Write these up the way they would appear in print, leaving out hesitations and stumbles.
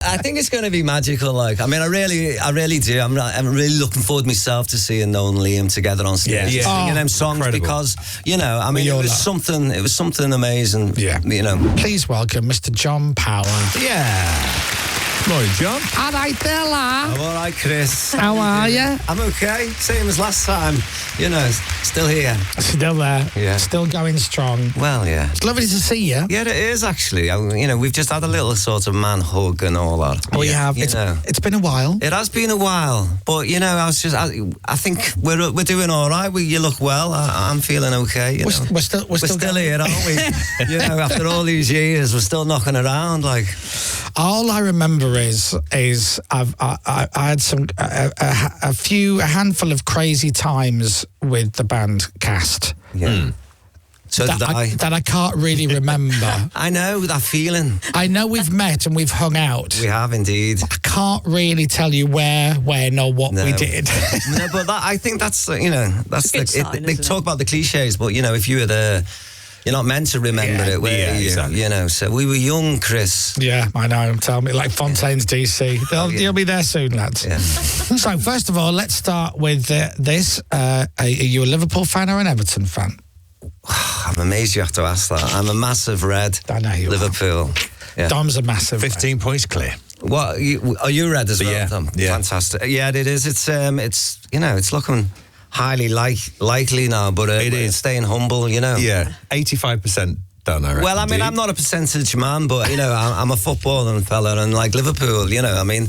I think it's going to be magical. Like, I mean, I really do. I'm really looking forward myself to seeing Noel and Liam together on stage, singing them songs because, you know, I mean, it was something amazing. Yeah, you know. Please welcome Mr. John Power. Yeah. Morning, John. All right there, lad. I'm all right, Chris. How are you? I'm okay. Same as last time. You know, still here. Still there. Yeah. Still going strong. Well, yeah. It's lovely to see you. Yeah, it is actually. You know, we've just had a little sort of man hug and all that. We have. It's been a while. It has been a while, but you know, I think we're doing all right. You look well. I'm feeling okay. You know? We're still here, aren't we? You know, after all these years, we're still knocking around. Like, all I remember is I had a handful of crazy times with the band Cast. Yeah. So that I can't really remember. I know that feeling. I know we've met and we've hung out. We have indeed. I can't really tell you where, when, or what we did. No, but I think that's that's they talk about the cliches, but you know, if you were there, you're not meant to remember it, were you? Exactly. You know, so we were young, Chris. Yeah, I know. Tell me, like Fontaine's DC. You'll be there soon, lads. Yeah. So, first of all, let's start with this. Are you a Liverpool fan or an Everton fan? I'm amazed you have to ask that. I'm a massive red. I know you Liverpool. Yeah. Dom's a massive 15 red. Points clear. What are you red as well? Yeah. Dom? Yeah. Fantastic. Yeah, it is. It's you know, it's looking highly likely now, but it is staying humble, you know. Yeah, 85% done, I reckon. Well, I mean, I'm not a percentage man, but, you know, I'm a footballing fella, and, like, Liverpool, you know, I mean,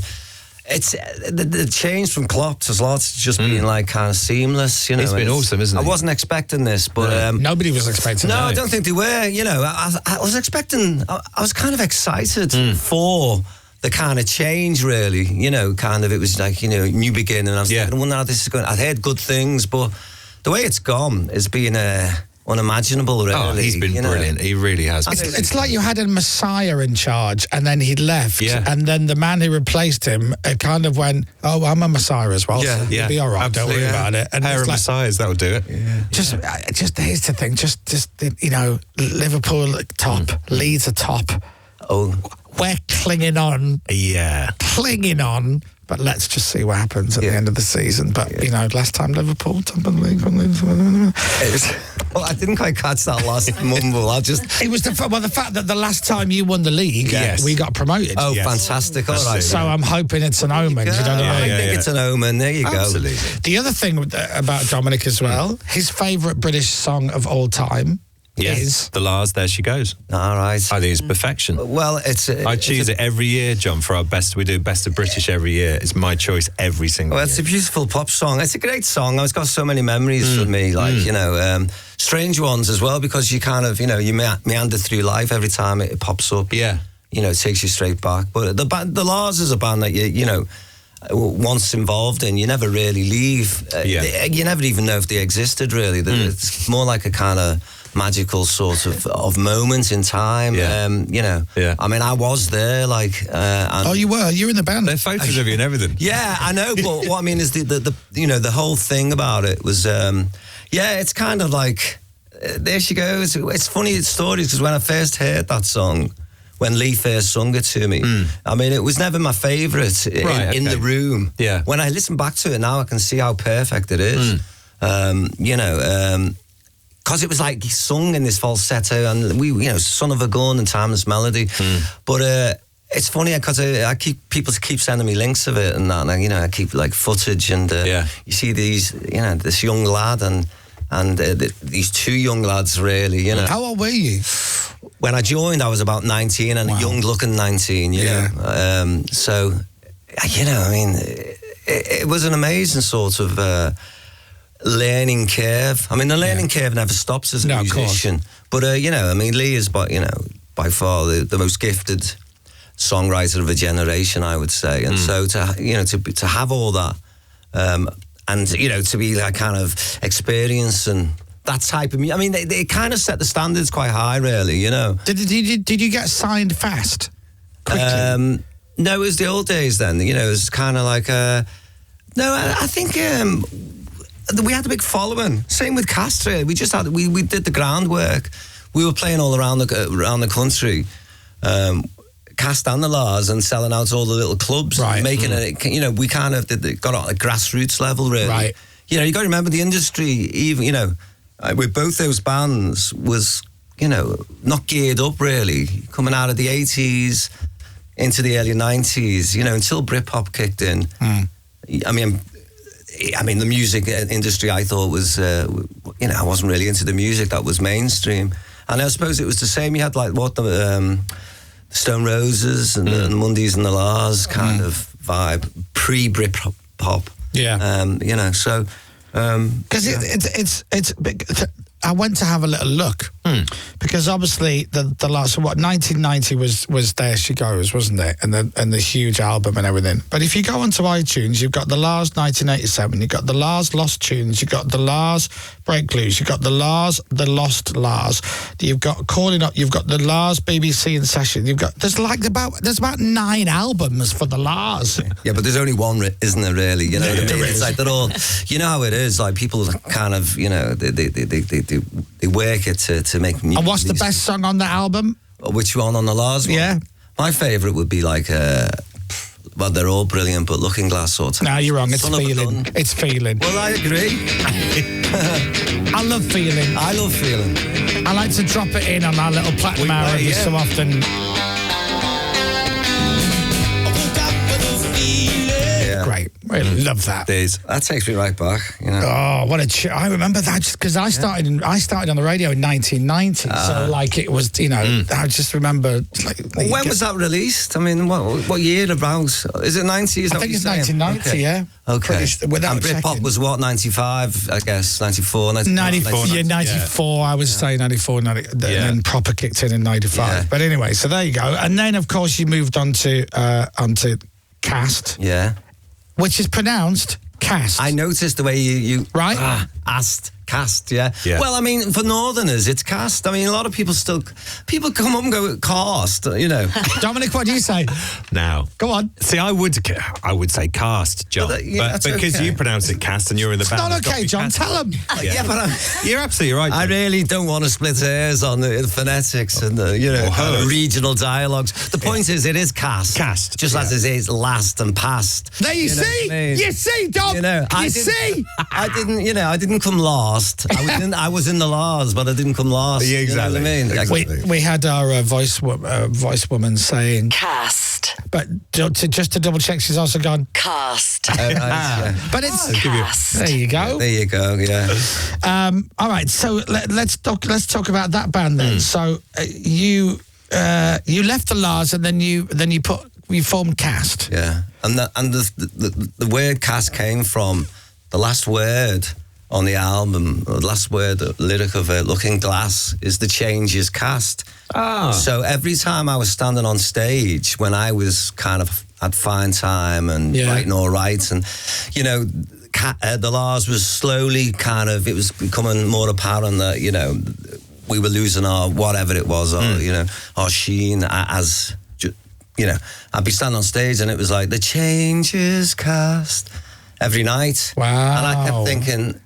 it's the change from Klopp to Slot's just been, like, kind of seamless, you know. It's been awesome, isn't it? I wasn't expecting this, but... Nobody was expecting it. No, I don't think they were, you know. I was expecting... I was kind of excited for... the kind of change, really, you know, kind of, it was like, you know, new beginning. I was thinking, well, now this is going, I'd heard good things, but the way it's gone has been unimaginable, really. Oh, he's been brilliant. He really has. It's like you had a messiah in charge, and then he left, and then the man who replaced him kind of went, oh, I'm a messiah as well, so you'll be all right, absolutely, don't worry about it. And pair of messiahs, that'll do it. Yeah. Just here's the thing, just you know, Liverpool top, Leeds are top. Oh, we're clinging on. Yeah. Clinging on. But let's just see what happens at the end of the season. But, you know, last time Liverpool, top of the league. Well, I didn't quite catch that last mumble. It was the fact that the last time you won the league, we got promoted. Oh, fantastic. All right. So I'm hoping it's an omen. Do you know what I mean? I think it's an omen. There you go. Absolutely. The other thing about Dominic as well, his favourite British song of all time is The Lars, There She Goes. All right. I think it's perfection. Well, I choose it every year, John, for our best. We do Best of British every year. It's my choice every single year. It's a beautiful pop song. It's a great song. It's got so many memories for me, like, you know, strange ones as well, because you kind of, you know, you meander through life every time it pops up. Yeah. You know, it takes you straight back. But the Lars is a band that, you know, once involved in, you never really leave. You never even know if they existed, really. It's more like a kind of magical sort of moment in time. You know, I mean, I was there, like... oh, you were? You were in the band? There are photos of you and everything. Yeah, I know, but what I mean is the you know, the whole thing about it was, it's kind of like, there she goes. It's funny stories, because when I first heard that song, when Lee first sung it to me, I mean, it was never my favourite in the room. Yeah. When I listen back to it now, I can see how perfect it is. You know... because it was like he sung in this falsetto, and we, you know, Son of a Gun and Timeless Melody. But it's funny because people keep sending me links of it and that, and you know, I keep like footage, and you see these, you know, this young lad and these two young lads, really, you know. How old were you? When I joined, I was about 19, and a young-looking 19, you know. So, you know, I mean, it was an amazing sort of... learning curve. I mean, the learning curve never stops as a musician. But, you know, I mean, Lee is, by far the most gifted songwriter of a generation, I would say. And so to have all that, and, you know, to be that kind of experience and that type of music. I mean, they kind of set the standards quite high, really, you know. Did you get signed fast? Quickly? No, it was the old days then. You know, it was kind of like... I think... we had a big following. Same with Castro. We just had we did the groundwork. We were playing all around the country. Cast and the Lars and selling out to all the little clubs, Right. making it. You know, we kind of got on a grassroots level, really. Right. You know, you got to remember the industry. Even with both those bands was not geared up really, coming out of the 80s into the early 90s. You know, until Britpop kicked in. I mean, the music industry, I thought was, I wasn't really into the music that was mainstream. And I suppose it was the same. You had like the Stone Roses and the Mondays and the Lars kind of vibe, pre-Britpop. Yeah. So... Because it's big. I went to have a little look because obviously the last 1990 was There She Goes, wasn't it? And the huge album and everything. But if you go onto iTunes, you've got the Lars 1987, you've got the Lars Lost Tunes, you've got the Lars Break Loose, you've got the Lars The Lost Lars, you've got Calling Up, you've got the Lars BBC in Session. There's about 9 albums for the Lars. Yeah, but there's only one, isn't there? Really, you know what I mean? It's like they're all. You know how it is. Like people kind of, they work it to make music. And what's the best song on the album? Which one on the Lars one? Yeah. My favourite would be like, well, they're all brilliant, but Looking Glass sort of. No, you're wrong. It's Son of a Feeling. Gun. It's Feeling. Well, I agree. I love Feeling. I love Feeling. I like to drop it in on our little platinum hour every so often. Great. Really love that. That takes me right back, you know. Oh, what a I remember that just because I started on the radio in 1990. So like it was, I just remember when was that released? I mean, what year about? Is it 90? I think it's 1990, yeah. Okay. Without and Britpop was what, 95, I guess, 94, 94, yeah, 94, I would say 94, 90, and then proper kicked in 95. Yeah. But anyway, so there you go. And then, of course, you moved on to Cast. Yeah. Which is pronounced Cast. I noticed the way you right? Asked. Cast, yeah. Well, I mean, for Northerners, it's Cast. I mean, a lot of people come up and go Cast, Dominic, what do you say? Now, go on. See, I would say Cast, John, but because you pronounce it Cast and you're in the band. It's not okay, John. Tell him. Yeah, but you're absolutely right. I really don't want to split hairs on the phonetics and the regional dialogues. The point is, it is Cast. Cast, just as it is last and past. There you see. You see, Dom. I didn't come last. I was in the Lars, but I didn't come last. Yeah, exactly. You know what I mean? We had our voice woman saying Cast, but just to double check, she's also gone Cast. But it's Cast. There you go. There you go. Yeah. All right. So let's talk about that band then. So you left the Lars and then you formed Cast. Yeah. And the word Cast came from the last word on the album. The last word, lyric of Looking Glass is the change is cast. So every time I was standing on stage, when I was kind of had fine time and writing all right, and the Lars was slowly it was becoming more apparent that we were losing our whatever it was, or our sheen as I'd be standing on stage and it was like the change is cast every night. Wow. And I kept thinking,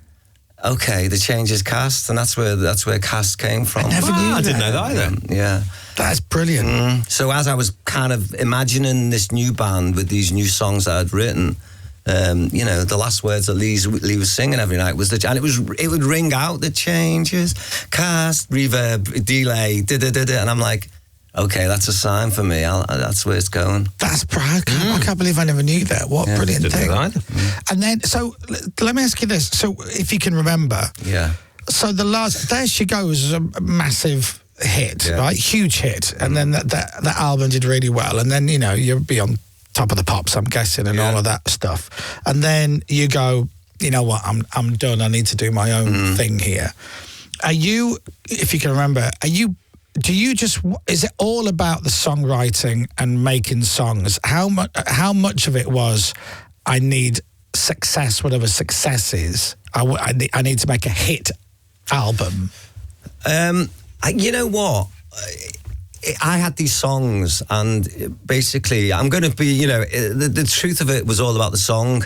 okay, the change is Cast, and that's where Cast came from. I never knew I didn't know that either. Yeah. That's brilliant. So as I was kind of imagining this new band with these new songs that I'd written, the last words that Lee was singing every night was and it would ring out, the change is Cast, reverb, delay, da-da-da-da, and I'm like, okay, that's a sign for me. That's where it's going. That's I can't believe I never knew that. What brilliant thing. And then, so let me ask you this. So if you can remember. Yeah. So the last, There She Goes is a massive hit, right? Huge hit. And then that album did really well. And then, you'll be on Top of the Pops, I'm guessing, and all of that stuff. And then you go, you know what, I'm done. I need to do my own thing here. Are you, if you can remember, is it all about the songwriting and making songs? How much of it was, I need success, whatever success is, I need to make a hit album? You know what? I had these songs, and basically, I'm going to be, the truth of it was all about the song.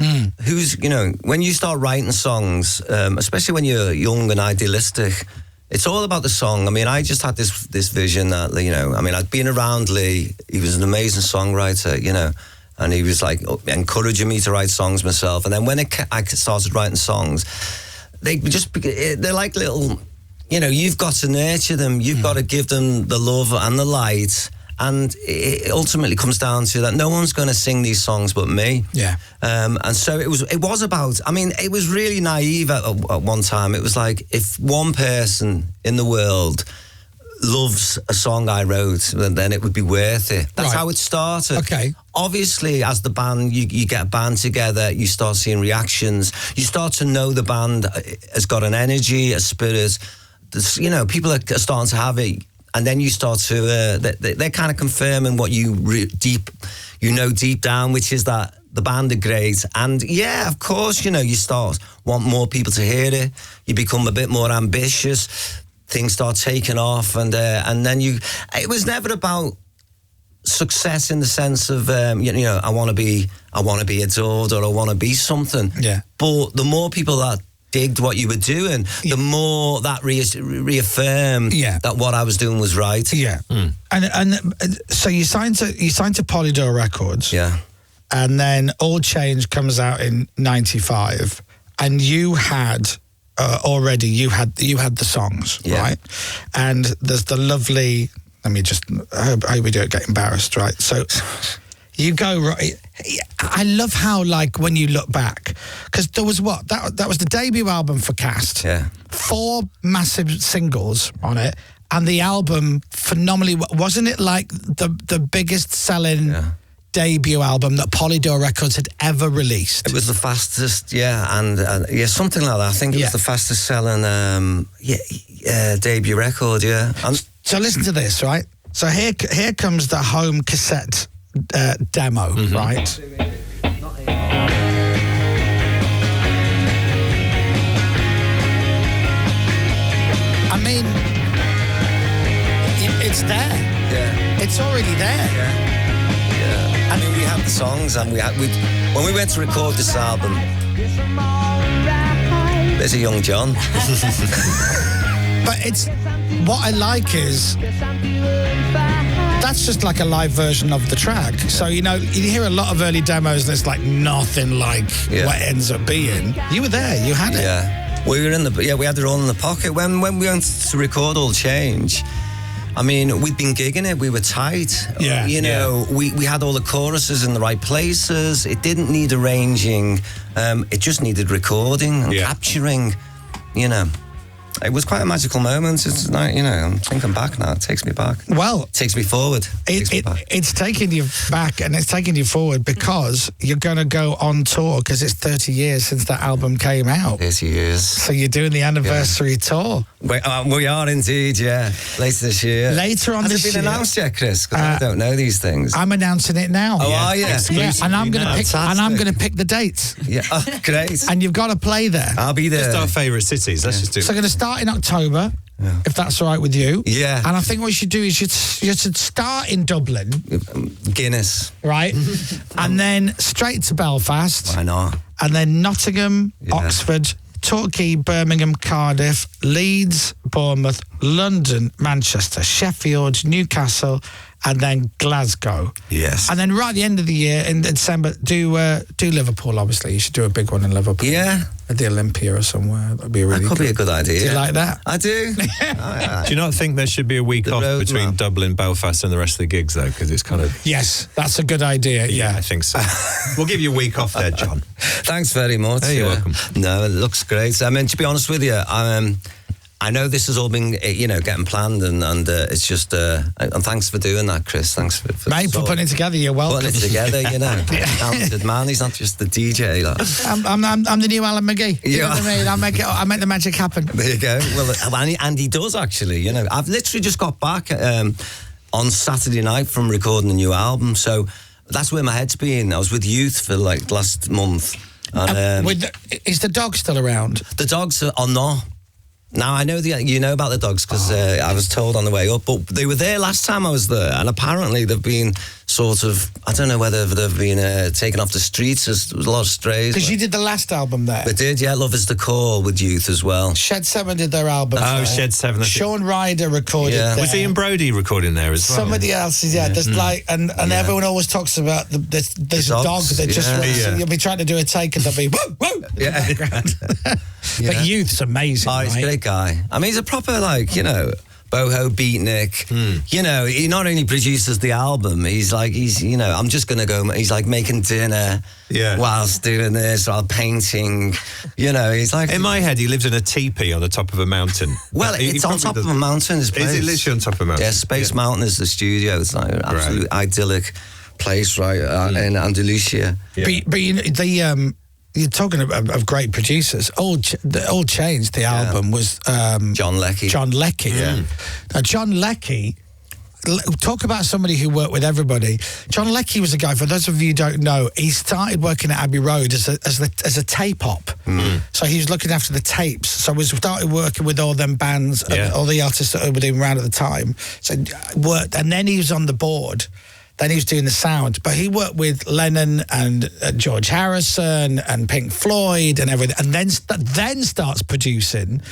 When you start writing songs, especially when you're young and idealistic, it's all about the song. I mean, I just had this vision that, you know, I mean, I'd been around Lee. He was an amazing songwriter, you know, and he was like encouraging me to write songs myself. And then when I started writing songs, they're like little, you know, you've got to nurture them. You've got to give them the love and the light. And it ultimately comes down to that no one's going to sing these songs but me. Yeah. And so it was about, I mean, it was really naive at one time. It was like, if one person in the world loves a song I wrote, then it would be worth it. That's how it started. Okay. Obviously, as the band, you get a band together, you start seeing reactions. You start to know the band has got an energy, a spirit. You know, people are starting to have it. And then you start to, they're kind of confirming what you deep down, which is that the band are great. And yeah, of course, you know, you want more people to hear it. You become a bit more ambitious. Things start taking off. And then it was never about success in the sense of, you know, I want to be adored or I want to be something. Yeah. But the more people that digged what you were doing, the more that reaffirmed that what I was doing was right. Yeah. And so you signed to Polydor Records. Yeah. And then All Change comes out in 95, and you had already you had the songs, right? And there's the lovely, let me just, I hope we don't get embarrassed, right? So you go right. I love how, like, when you look back, because there was that was the debut album for Cast. Yeah. 4 massive singles on it, and the album phenomenally, wasn't it like the biggest selling debut album that Polydor Records had ever released? It was the fastest, and something like that. I think it was the fastest selling debut record, So listen to this, right? So here comes the home cassette demo, right? I mean, it's there. Yeah. It's already there. Yeah. I mean, we had the songs, and when we went to record this album, there's a young John. But it's, what I like is, that's just like a live version of the track. So, you know, you hear a lot of early demos that's like nothing like what it ends up being. You were there, you had it. Yeah. We were we had it all in the pocket. When we went to record All Change, I mean, we'd been gigging it, we were tight. Yeah. You know, we had all the choruses in the right places. It didn't need arranging. It just needed recording and capturing, you know. It was quite a magical moment. It's like, you know, I'm thinking back now. It takes me back. Well, it takes me forward. It's taking you back and it's taking you forward because you're going to go on tour because it's 30 years since that album came out. 30 years. So you're doing the anniversary tour. We are indeed, later this year. Later on this year. Has it been announced yet, Chris? Because I don't know these things. I'm announcing it now. Oh, are you? Yeah, and I'm going to pick the dates. Yeah, great. And you've got to play there. I'll be there. Just our favourite cities. Let's just do. So I'm going to start in October, if that's all right with you. Yeah. And I think what you should do is you should start in Dublin. Guinness. Right. And then straight to Belfast. Why not? And then Nottingham, Oxford, Torquay, Birmingham, Cardiff, Leeds, Bournemouth, London, Manchester, Sheffield, Newcastle, and then Glasgow. Yes. And then right at the end of the year, in December, do Liverpool, obviously. You should do a big one in Liverpool. Yeah. At the Olympia or somewhere. That'd be really That could be a good idea. Do you like that? I do. Do you not think there should be a week off between Dublin, Belfast and the rest of the gigs, though? Because it's kind of... Yes, that's a good idea, yeah. I think so. We'll give you a week off there, John. Thanks very much. You're welcome. No, it looks great. I mean, to be honest with you, I know this has all been, you know, getting planned, and it's just, and thanks for doing that, Chris. Thanks for Mate, for putting it together. You're welcome. Putting it together, you know. Talented man. He's not just the DJ. Like. I'm the new Alan McGee. You know what I mean? I make the magic happen. There you go. Well, and he does actually. You know, I've literally just got back on Saturday night from recording a new album, so that's where my head's been. I was with Youth for like last month. And, is the dog still around? The dogs are not. Now, I know you know about the dogs because I was told on the way up, but they were there last time I was there, and apparently they've been sort of, I don't know whether they've been taken off the streets. There's a lot of strays. Because you did the last album there. They did, yeah. Love Is the Call with Youth as well. Shed 7 did their album. Shed 7. Sean Ryder recorded there. Was Ian Brody recording there as well? Somebody else is, there's like, and everyone always talks about this dog that just wants, you'll be trying to do a take and they'll be, whoa, whoa. Yeah. But Youth's amazing, Oh, he's a great guy. I mean, he's a proper, like, you know, boho beatnik. You know, he not only produces the album, he's you know, I'm just going to go, he's like making dinner whilst doing this, or painting. You know, he's like... In my head, he lives in a teepee on the top of a mountain. Well, it's on top of a mountain, his place. Is it literally on top of a mountain? Yeah, Space Mountain is the studio. It's like an absolute idyllic place, right, in Andalusia. Yeah. But you know, you're talking of great producers. All changed. The album was John Leckie. John Leckie. Yeah. Now, John Leckie. Talk about somebody who worked with everybody. John Leckie was a guy. For those of you who don't know, he started working at Abbey Road as a tape op. So he was looking after the tapes. So we started working with all them bands, all the artists that were doing around at the time. So worked, and then he was on the board. Then he was doing the sound, but he worked with Lennon and George Harrison and Pink Floyd and everything, and then starts producing,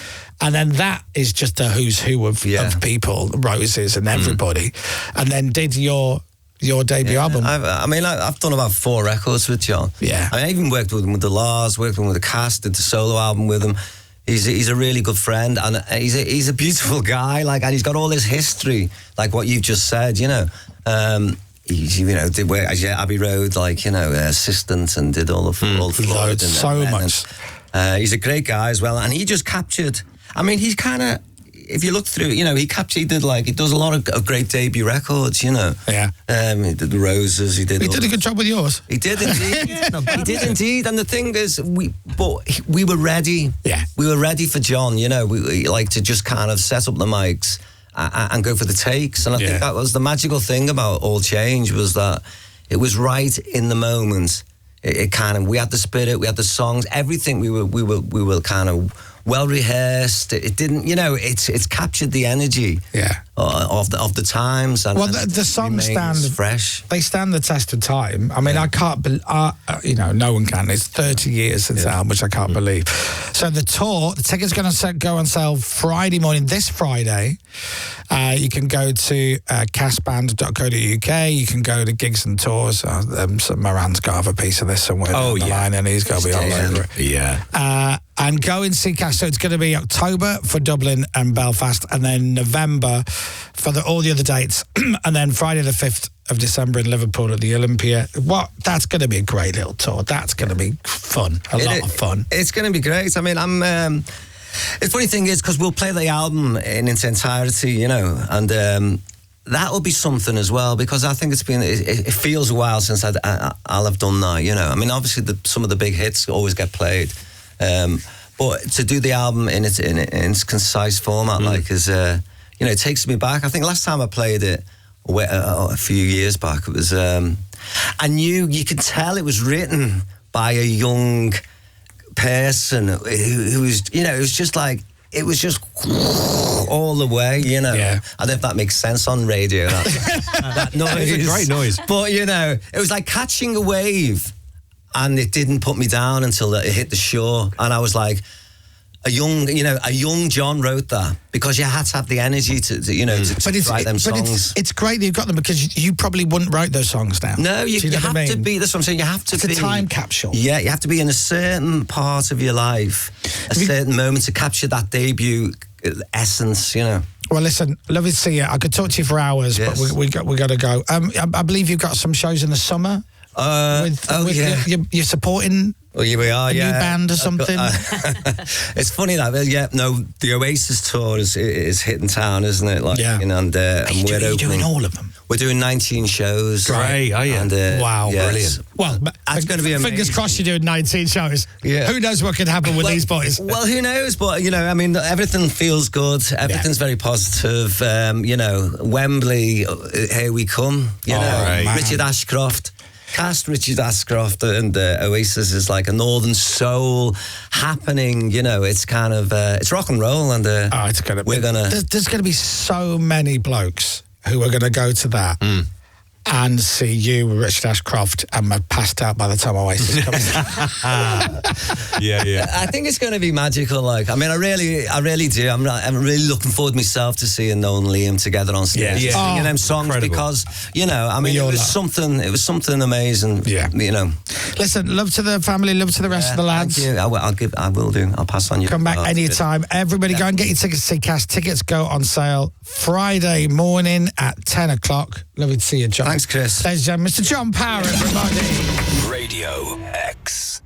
and then that is just a who's who of people, Roses and everybody, and then did your debut album. I've done about 4 records with John. Yeah, I mean, I even worked with him with the Lars, worked with him with the Cast, did the solo album with him. He's a really good friend, and he's a beautiful guy. Like, and he's got all this history, like what you've just said. You know. He, you know, did work at Abbey Road, like, you know, assistant, and did all the Floyd. So much. He's a great guy as well, and he just captured. I mean, he's kind of, if you look through, you know, he does a lot of great debut records, you know. Yeah. He did the Roses. He did a good job with yours. He did indeed. He did indeed. And the thing is, we were ready. Yeah. We were ready for John. You know, we like to just kind of set up the mics and go for the takes. And I think that was the magical thing about All Change, was that it was right in the moment. It kind of, we had the spirit, we had the songs, everything. We were kind of well rehearsed. It didn't, you know, it's captured the energy of the times. And, the songs stand fresh. They stand the test of time. I mean, I can't believe, you know, no one can. It's 30 years since the album, which I can't believe. So the ticket's going to go on sale Friday morning, this Friday. You can go to castband.co.uk. You can go to Gigs and Tours. So Moran's got to have a piece of this somewhere down the line, and he's got to be all over it. Yeah. And go and see Cast. So it's going to be October for Dublin and Belfast, and then November for all the other dates, and then Friday the 5th of December in Liverpool at the Olympia. That's going to be a great little tour. That's going to be fun. A lot of fun. It's going to be great. I mean, the funny thing is, because we'll play the album in its entirety, you know, and that'll be something as well, because I think it feels a while since I'll have done that, you know. I mean, obviously some of the big hits always get played, but to do the album in its concise format, like, is you know, it takes me back. I think last time I played it a few years back, it was I knew, you could tell it was written by a young person who was, you know, it was just like, it was just all the way, you know. Yeah. I don't know if that makes sense on radio, that noise. It's a great noise. But, you know, it was like catching a wave, and it didn't put me down until it hit the shore. And I was like, a young John wrote that, because you had to have the energy to write them songs. It's great that you've got them, because you probably wouldn't write those songs now. No, you have to be. That's what I'm saying. You have to be. It's a time capsule. Yeah, you have to be in a certain part of your life, certain moment, to capture that debut essence, you know. Well, listen, lovely to see you. I could talk to you for hours, but we got to go. I believe you've got some shows in the summer. You're supporting. Well, here we are, a new band or something. It's funny that, the Oasis tour is hitting town, isn't it? Like, you know, and you're doing all of them. We're doing 19 shows. Great, are you? And, wow, brilliant. Well, that's going to be amazing. Fingers crossed you're doing 19 shows. Yeah. Who knows what can happen with these boys? Well, who knows? But, you know, I mean, everything feels good. Everything's very positive. You know, Wembley, here we come. You know, man. Richard Ashcroft. cast, Richard Ashcroft and Oasis is like a northern soul happening. You know, it's kind of it's rock and roll, and it's gonna be, there's going to be so many blokes who are going to go to that. And see you, Richard Ashcroft, and I'm passed out by the time Oasis comes. Yeah. I think it's going to be magical. Like, I mean, I really do. I'm really looking forward myself to seeing Noel and Liam together on stage, singing them songs, incredible. because I mean, it was something amazing. Yeah, Listen, love to the family, love to the rest of the lads. Thank you. I will do. I'll pass on you. Come back anytime. Everybody, go and get your tickets to see Cast. Tickets go on sale Friday morning at 10 o'clock. Lovely to see you, John. Thanks, Chris. Ladies and gentlemen, Mr. John Power, everybody. Radio X.